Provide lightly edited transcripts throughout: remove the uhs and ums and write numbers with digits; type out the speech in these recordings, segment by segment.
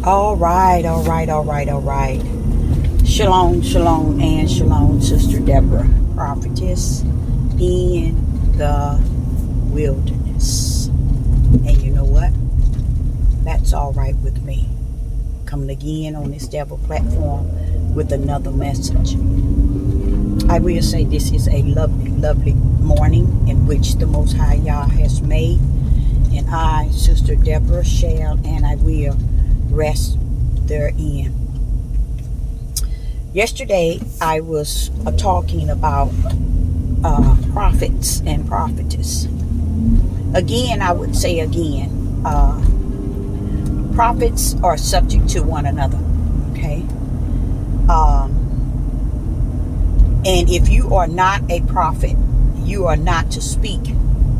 All right, all right, all right, all right. Shalom, shalom, and shalom, Sister Deborah, prophetess in the wilderness. And you know what? That's all right with me. Coming again on this devil platform with another message. I will say this is a lovely, lovely morning in which the Most High Yah has made. And I, Sister Deborah, shall and I will rest therein. Yesterday, I was talking about prophets and prophetess. Again, I would say again, prophets are subject to one another, okay? And if you are not a prophet, you are not to speak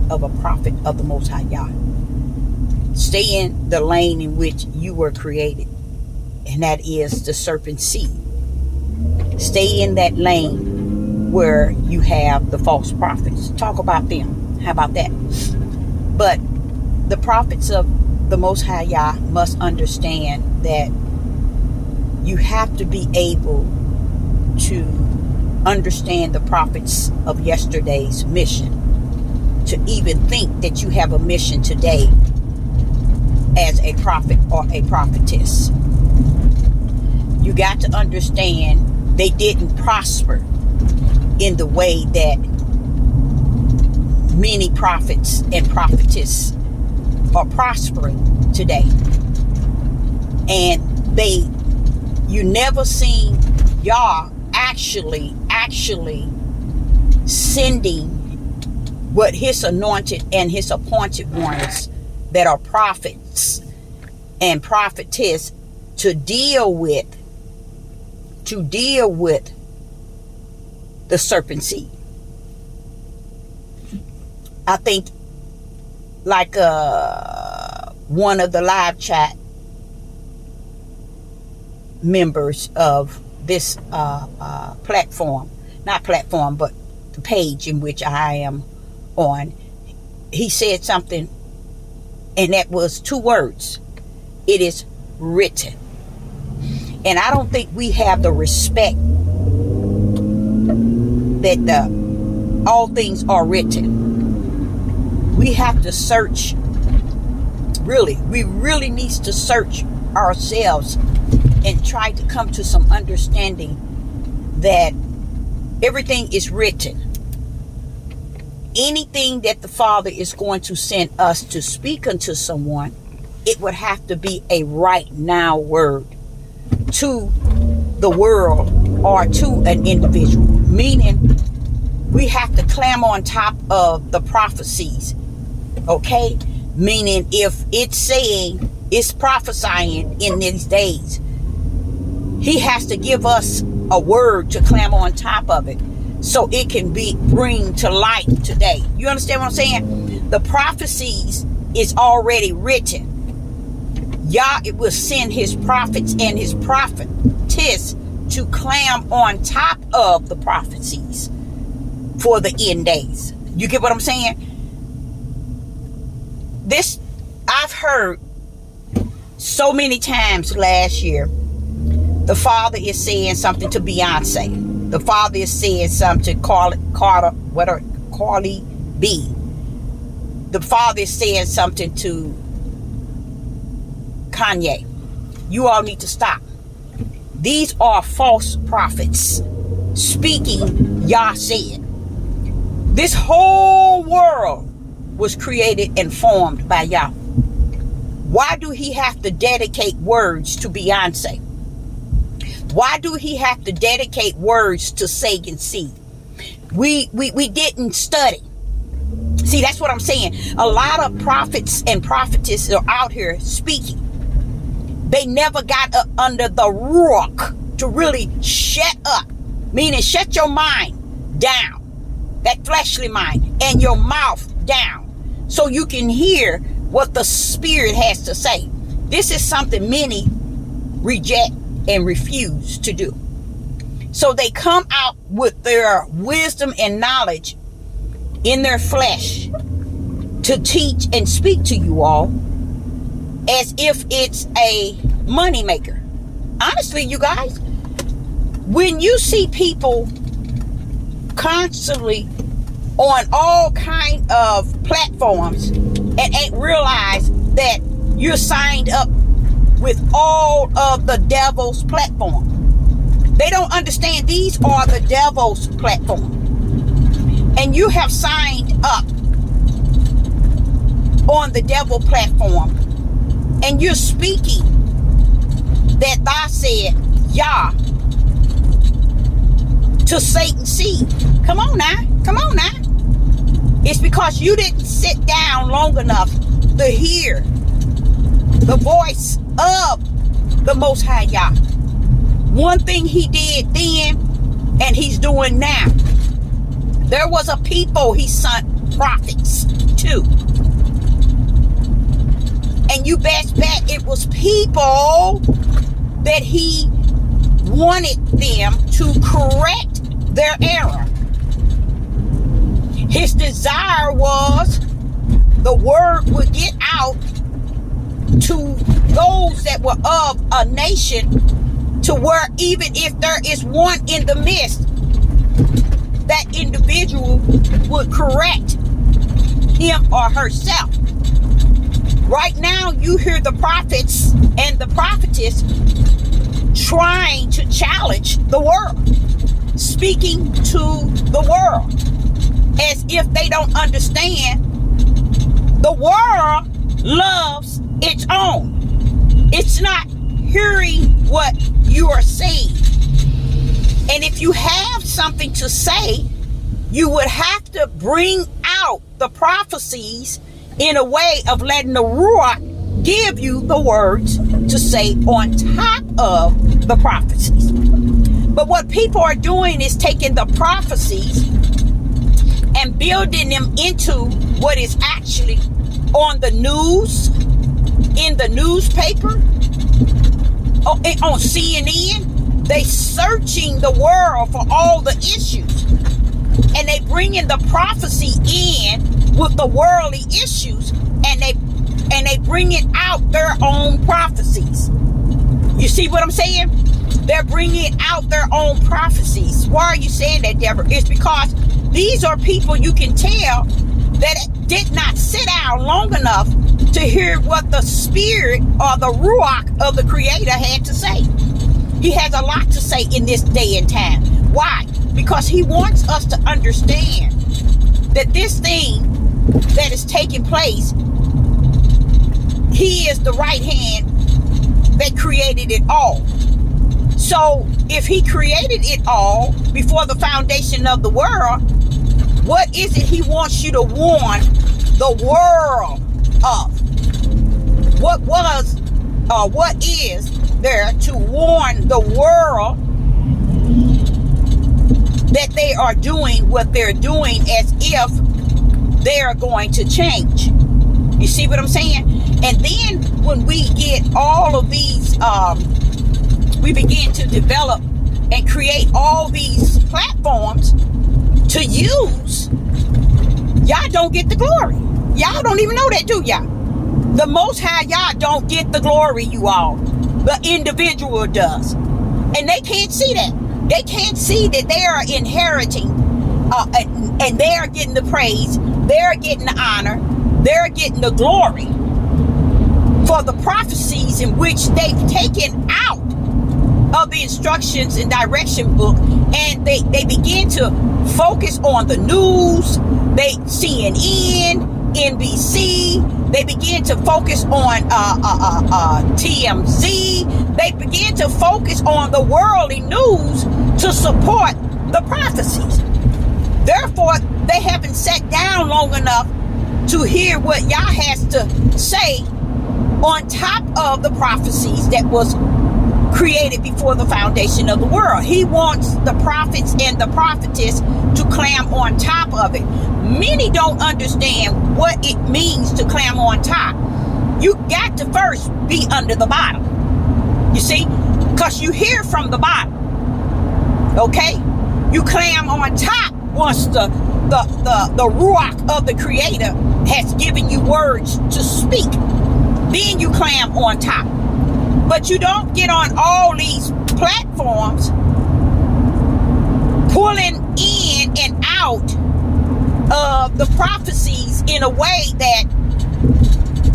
of a prophet of the Most High Yah. Stay in the lane in which you were created, and that is the serpent seed. Stay in that lane where you have the false prophets. Talk about them. How about that? But the prophets of the Most High Yah must understand that you have to be able to understand the prophets of yesterday's mission to even think that you have a mission today as a prophet or a prophetess. You got to understand they didn't prosper in the way that many prophets and prophetess are prospering today. And you never seen Yah actually sending what his anointed and his appointed ones that are prophets and prophetess to deal with the serpent seed. I think like one of the live chat members of this platform, not platform, but the page in which I am on, he said something, and that was 2 words. It is written. And I don't think we have the respect that all things are written. We have to search. We really need to search ourselves and try to come to some understanding that everything is written. Anything that the Father is going to send us to speak unto someone, it would have to be a right now word to the world or to an individual. Meaning, we have to climb on top of the prophecies, okay? Meaning, if it's saying, it's prophesying in these days, he has to give us a word to climb on top of it so it can bring to light today. You understand what I'm saying? The prophecies is already written. Yah, it will send his prophets and his prophetess to climb on top of the prophecies for the end days. You get what I'm saying? This, I've heard so many times last year, the Father is saying something to Beyonce. The Father is saying something to Carly B. The Father is saying something to Kanye. You all need to stop. These are false prophets speaking Yah said. This whole world was created and formed by Yah. Why do he have to dedicate words to Beyonce? Why do he have to dedicate words to Sagan seed? We didn't study. See, that's what I'm saying. A lot of prophets and prophetesses are out here speaking. They never got up under the rock to really shut up. Meaning shut your mind down. That fleshly mind. And your mouth down. So you can hear what the Spirit has to say. This is something many reject and refuse to do. So they come out with their wisdom and knowledge in their flesh to teach and speak to you all as if it's a moneymaker. Honestly, you guys, when you see people constantly on all kind of platforms and ain't realize that you're signed up with all of the devil's platform. They don't understand these are the devil's platform. And you have signed up on the devil platform and you're speaking that thou said Yah to Satan's seed. Come on now. Come on now. It's because you didn't sit down long enough to hear the voice of the Most High Yah. One thing he did then and he's doing now. There was a people he sent prophets to. And you best bet it was people that he wanted them to correct their error. His desire was the word would get out to those that were of a nation, to where even if there is one in the midst, that individual would correct him or herself. Right now, you hear the prophets and the prophetess trying to challenge the world, speaking to the world as if they don't understand the world loves its own. It's not hearing what you are saying. And if you have something to say, you would have to bring out the prophecies in a way of letting the Ruach give you the words to say on top of the prophecies. But what people are doing is taking the prophecies and building them into what is actually on the news, in the newspaper, on CNN. They searching the world for all the issues, and they bringing the prophecy in with the worldly issues, and they bringing out their own prophecies. You see what I'm saying? They're bringing out their own prophecies. Why are you saying that, Deborah? It's because these are people you can tell that did not sit down long enough to hear what the spirit or the Ruach of the Creator had to say. He has a lot to say in this day and time. Why? Because he wants us to understand that this thing that is taking place, he is the right hand that created it all. So if he created it all before the foundation of the world, what is it he wants you to warn the world of? What was or what is there to warn the world that they are doing what they're doing as if they are going to change? You see what I'm saying? And then when we get all of these, we begin to develop and create all these platforms to use, y'all don't get the glory. Y'all don't even know that, do y'all? The Most High Yah don't get the glory, you all. The individual does. And they can't see that. They can't see that they are inheriting and they are getting the praise. They're getting the honor. They're getting the glory for the prophecies in which they've taken out of the instructions and direction book, and they begin to focus on the news. They CNN, NBC, they begin to focus on TMZ. They begin to focus on the worldly news to support the prophecies. Therefore, they haven't sat down long enough to hear what Yah has to say on top of the prophecies that was created before the foundation of the world. He wants the prophets and the prophetess to climb on top of it. Many don't understand what it means to climb on top. You got to first be under the bottom. You see? Because you hear from the bottom. Okay? You climb on top once the Ruach of the Creator has given you words to speak. Then you climb on top. But you don't get on all these platforms pulling in and out of the prophecies in a way that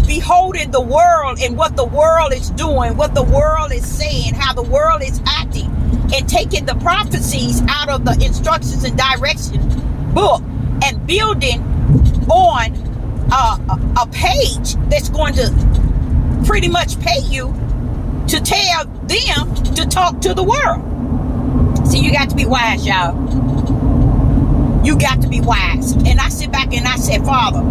beholding the world and what the world is doing, what the world is saying, how the world is acting, and taking the prophecies out of the instructions and direction book and building on a page that's going to pretty much pay you to tell them to talk to the world. See, you got to be wise, y'all. You got to be wise. And I sit back and I said, Father,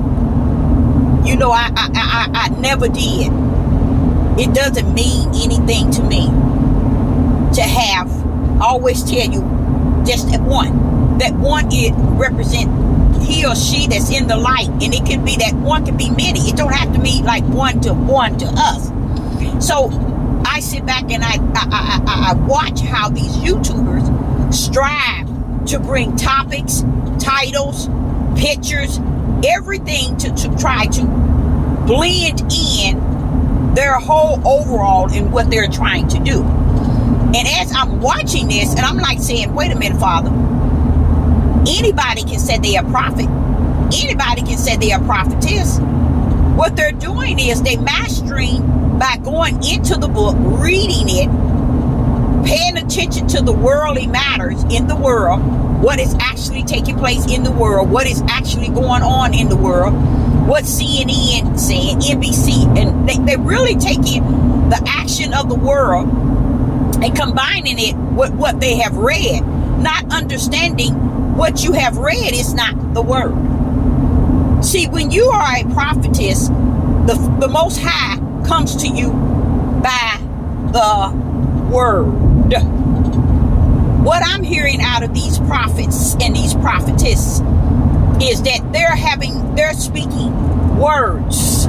you know, I never did. It doesn't mean anything to me to have, always tell you, just that one. That one, it represent he or she that's in the light. And it can be that one can be many. It don't have to be like one to us. So I sit back and I watch how these YouTubers strive to bring topics, titles, pictures, everything to try to blend in their whole overall in what they're trying to do. And as I'm watching this, and I'm like saying, wait a minute, Father, anybody can say they're a prophet. Anybody can say they're a prophetess. What they're doing is they mastering by going into the book, reading it, paying attention to the worldly matters in the world, what is actually taking place in the world, what is actually going on in the world, what CNN saying, NBC, and they're really taking the action of the world and combining it with what they have read, not understanding what you have read is not the word. See, when you are a prophetess, the Most High comes to you by the word. What I'm hearing out of these prophets and these prophetess is that they're speaking words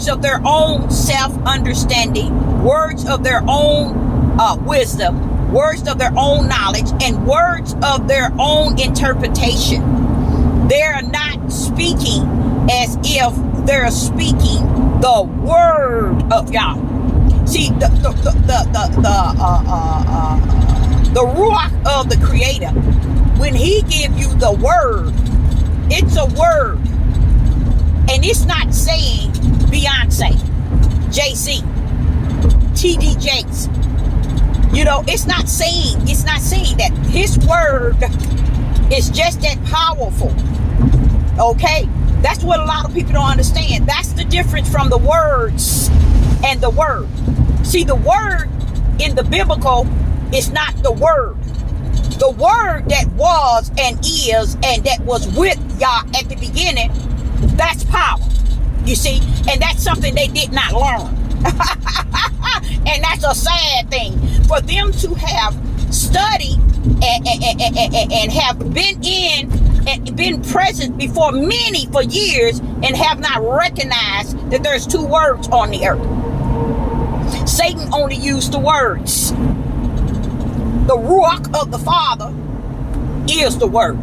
of their own self-understanding, words of their own wisdom, words of their own knowledge, and words of their own interpretation. They're not speaking as if they're speaking the word of God. See, the Ruach of the Creator, when He give you the word, it's a word, and it's not saying Beyonce, Jay-Z, T.D. Jakes. You know, it's not saying that. His word is just that powerful. Okay? That's what a lot of people don't understand. That's the difference from the words and the word. See, the word in the biblical is not the word. The word that was and is and that was with Yah at the beginning, that's power. You see? And that's something they did not learn. And that's a sad thing. For them to have studied and have been in and been present before many for years and have not recognized that there's two words on the earth. Satan only used the words. The Ruach of the Father is the word.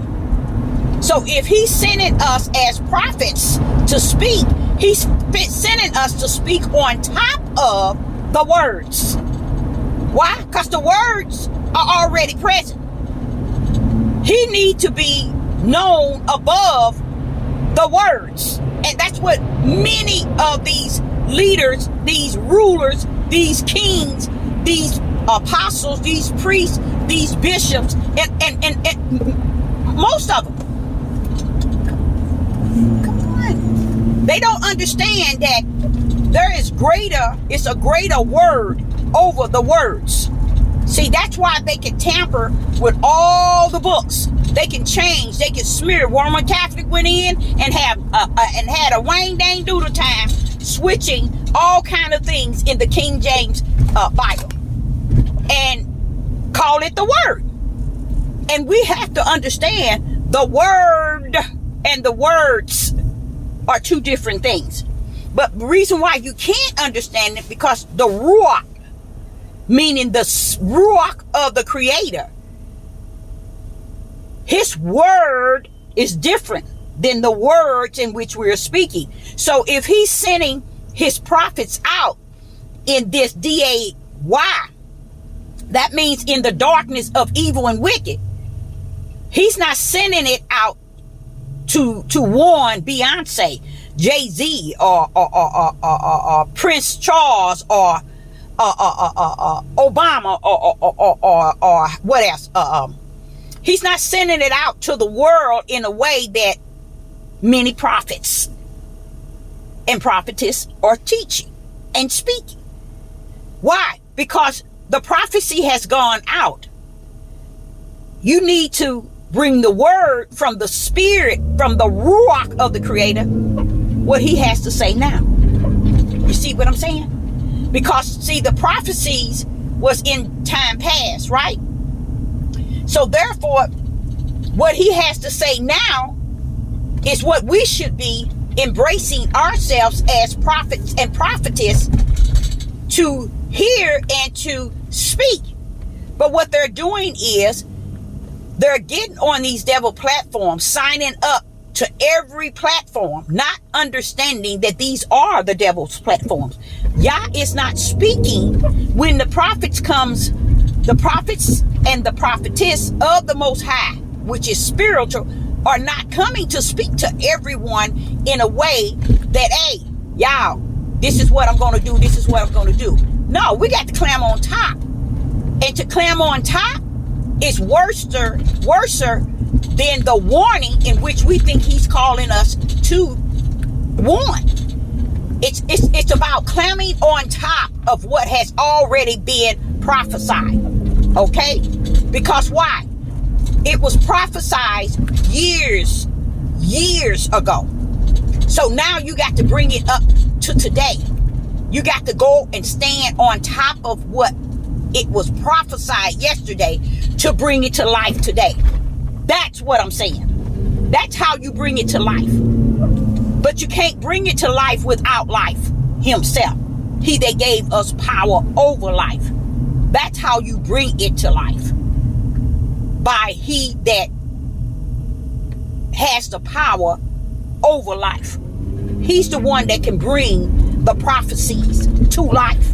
So if He's sending us as prophets to speak, He's sending us to speak on top of the words. Why? Because the words are already present. He needs to be known above the words. And that's what many of these leaders, these rulers, these kings, these apostles, these priests, these bishops, and most of them. Come on. They don't understand that it's a greater word over the words. See, that's why they can tamper with all the books. They can change, they can smear. Roman Catholic went in and had a Wayne Dang Doodle time switching all kind of things in the King James Bible and call it the word. And we have to understand the word and the words are two different things. But the reason why you can't understand it because the Ruach, meaning the Ruach of the Creator, His word is different than the words in which we're speaking. So if He's sending His prophets out in this D-A-Y. That means in the darkness of evil and wicked. He's not sending it out to warn Beyonce, Jay-Z, or Prince Charles, or Obama, or what else? He's not sending it out to the world in a way that many prophets and prophetess are teaching and speaking. Why? Because the prophecy has gone out. You need to bring the word from the spirit, from the ruach of the creator, what he has to say now. You see what I'm saying? Because see, the prophecies was in time past, right? So therefore, what he has to say now is what we should be embracing ourselves as prophets and prophetess to hear and to speak. But what they're doing is they're getting on these devil platforms, signing up to every platform, not understanding that these are the devil's platforms. Yah is not speaking when the prophets comes, the prophets and the prophetess of the Most High, which is spiritual, are not coming to speak to everyone in a way that, hey, y'all, this is what I'm going to do. This is what I'm going to do. No, we got to climb on top. And to climb on top is worse than the warning in which we think he's calling us to warn. It's about climbing on top of what has already been prophesied. Okay? Because why? It was prophesied years ago. So now you got to bring it up to today. You got to go and stand on top of what it was prophesied yesterday to bring it to life today. That's what I'm saying. That's how you bring it to life. But you can't bring it to life without life himself. He that gave us power over life. That's how you bring it to life. By he that has the power over life. He's the one that can bring the prophecies to life.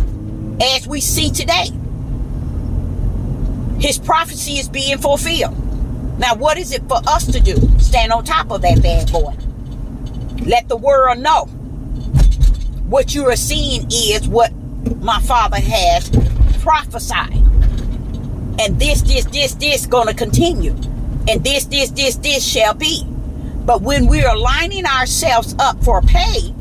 As we see today, his prophecy is being fulfilled. Now, what is it for us to do? Stand on top of that bad boy. Let the world know. What you are seeing is what my Father has prophesied. And this gonna continue. And this shall be. But when we are lining ourselves up for pay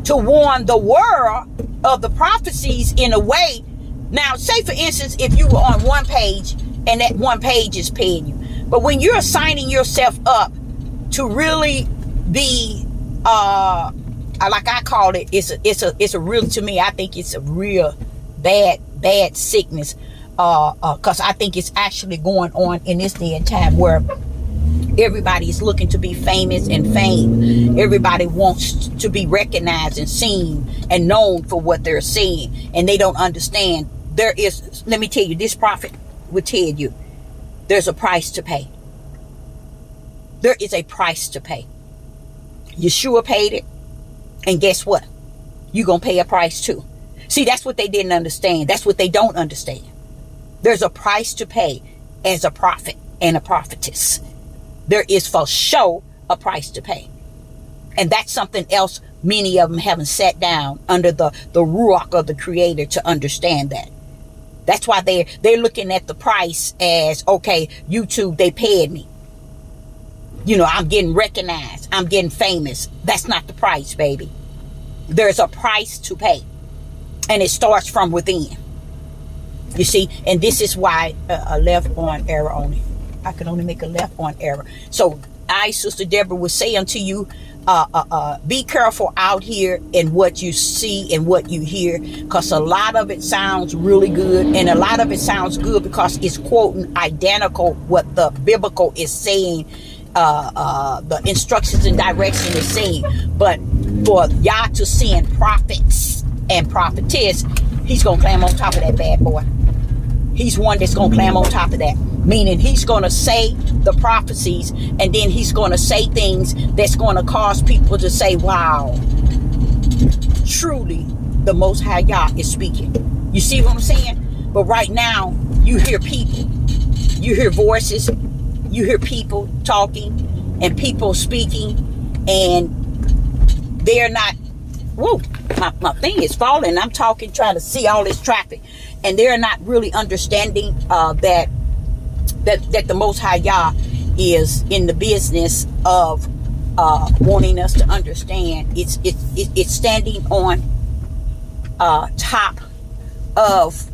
to warn the world of the prophecies in a way. Now, say for instance, if you were on one page and that one page is paying you. But when you're signing yourself up to really be, like I call it, it's a real, to me, I think it's a real bad sickness. Because I think it's actually going on in this day and time where everybody is looking to be famous and fame. Everybody wants to be recognized and seen and known for what they're saying. And they don't understand. There is, let me tell you, this prophet will tell you, there's a price to pay. There is a price to pay. Yeshua paid it. And guess what? You're going to pay a price too. See, that's what they didn't understand. That's what they don't understand. There's a price to pay as a prophet and a prophetess. There is for sure a price to pay. And that's something else many of them haven't sat down under the ruach of the creator to understand that. That's why they're looking at the price as, okay, YouTube, they paid me. You know, I'm getting recognized. I'm getting famous. That's not the price, baby. There's a price to pay. And it starts from within. You see, and this is why a left on error only. I can only make a left on error. So I, Sister Deborah, will say unto you, be careful out here in what you see and what you hear, because a lot of it sounds really good, and a lot of it sounds good because it's quoting identical what the biblical is saying, the instructions and direction is saying. But for Yah to send prophets and prophetess, he's gonna climb on top of that bad boy. He's one that's gonna climb on top of that. Meaning he's going to say the prophecies, and then he's going to say things that's going to cause people to say, wow, truly, the Most High Yah is speaking. You see what I'm saying? But right now, you hear people. You hear voices. You hear people talking and people speaking. And they're not, whoa, my thing is falling. I'm talking, trying to see all this traffic. And they're not really understanding that the Most High Yah is in the business of wanting us to understand. It's standing on top of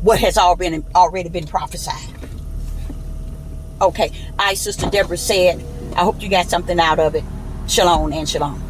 what has already been prophesied. Okay, Sister Deborah said, I hope you got something out of it. Shalom and shalom.